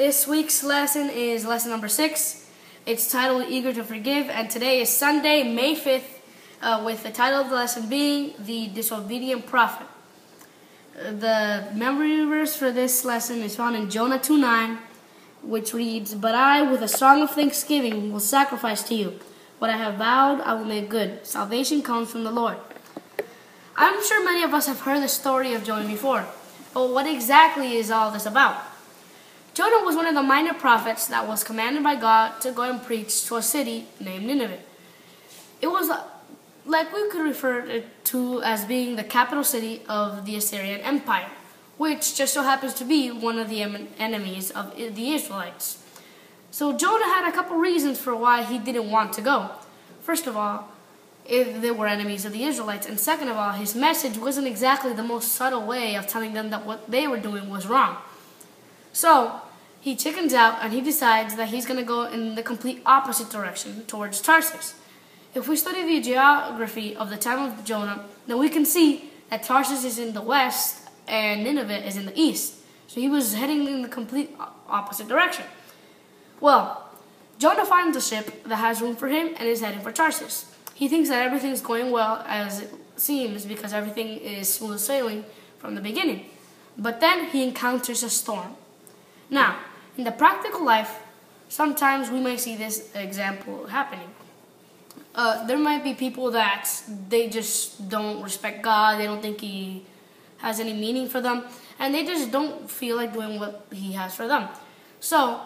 This week's lesson is lesson number 6. It's titled Eager to Forgive, and today is Sunday, May 5th, with the title of the lesson being The Disobedient Prophet. The memory verse for this lesson is found in Jonah 2:9, which reads, "But I, with a song of thanksgiving, will sacrifice to you. What I have vowed, I will make good. Salvation comes from the Lord." I'm sure many of us have heard the story of Jonah before, but what exactly is all this about? Jonah was one of the minor prophets that was commanded by God to go and preach to a city named Nineveh. It was like we could refer it to as being the capital city of the Assyrian Empire, which just so happens to be one of the enemies of the Israelites. So Jonah had a couple reasons for why he didn't want to go. First of all, if they were enemies of the Israelites, and second of all, his message wasn't exactly the most subtle way of telling them that what they were doing was wrong. So he chickens out and he decides that he's going to go in the complete opposite direction, towards Tarsus. If we study the geography of the time of Jonah, then we can see that Tarsus is in the west and Nineveh is in the east. So he was heading in the complete opposite direction. Well, Jonah finds a ship that has room for him and is heading for Tarsus. He thinks that everything's going well as it seems because everything is smooth sailing from the beginning. But then he encounters a storm. Now, in the practical life, sometimes we might see this example happening. There might be people that they just don't respect God, they don't think He has any meaning for them, and they just don't feel like doing what He has for them. So,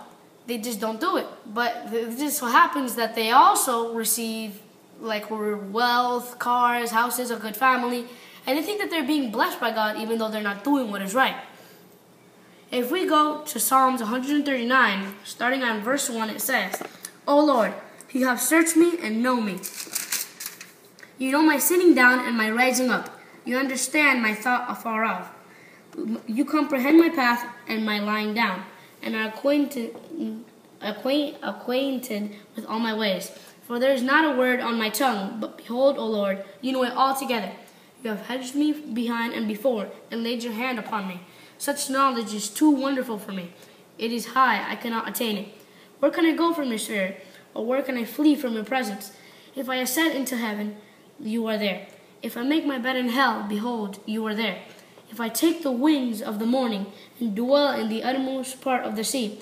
they just don't do it. But it just so happens that they also receive like wealth, cars, houses, a good family, and they think that they're being blessed by God even though they're not doing what is right. If we go to Psalms 139, starting on verse 1, it says, "O Lord, you have searched me and know me. You know my sitting down and my rising up. You understand my thought afar off. You comprehend my path and my lying down, and are acquainted with all my ways. For there is not a word on my tongue, but behold, O Lord, you know it altogether. You have hedged me behind and before, and laid your hand upon me. Such knowledge is too wonderful for me. It is high, I cannot attain it. Where can I go from your spirit? Or where can I flee from your presence? If I ascend into heaven, you are there. If I make my bed in hell, behold, you are there. If I take the wings of the morning and dwell in the uttermost part of the sea,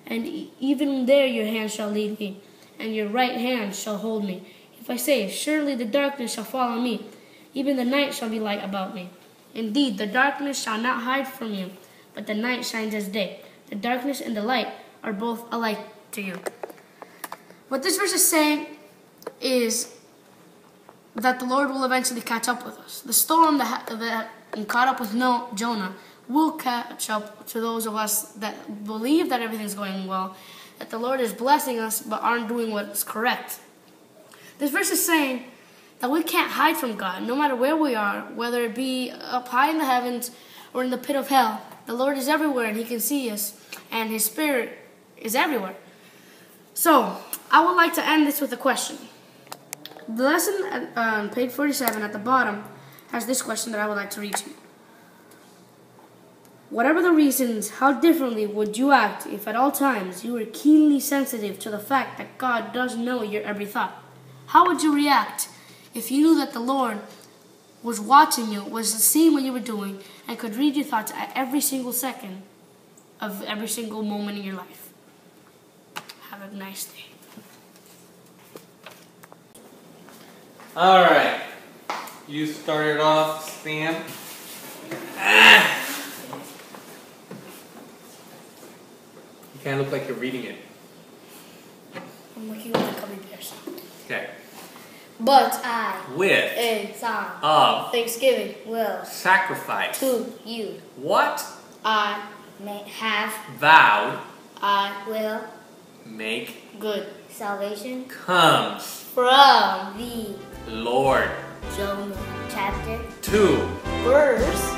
and even there your hand shall lead me, and your right hand shall hold me. If I say, surely the darkness shall fall on me, even the night shall be light about me. Indeed, the darkness shall not hide from you, but the night shines as day. The darkness and the light are both alike to you." What this verse is saying is that the Lord will eventually catch up with us. The storm that caught up with Jonah will catch up to those of us that believe that everything's going well, that the Lord is blessing us but aren't doing what's correct. This verse is saying that we can't hide from God, no matter where we are, whether it be up high in the heavens or in the pit of hell. The Lord is everywhere and He can see us, and His Spirit is everywhere. So, I would like to end this with a question. The lesson on page 47 at the bottom has this question that I would like to read to you. Whatever the reasons, how differently would you act if at all times you were keenly sensitive to the fact that God does know your every thought? How would you react if you knew that the Lord was watching you, was seeing what you were doing, and could read your thoughts at every single second of every single moment in your life? Have a nice day. All right. You started off, Sam. You kind of look like you're reading it. I'm looking at the Cubby Bears. Okay. But I, with a song of thanksgiving, will sacrifice to you. What I may have vowed, I will make good. Salvation comes from the Lord. Jonah chapter 2 verse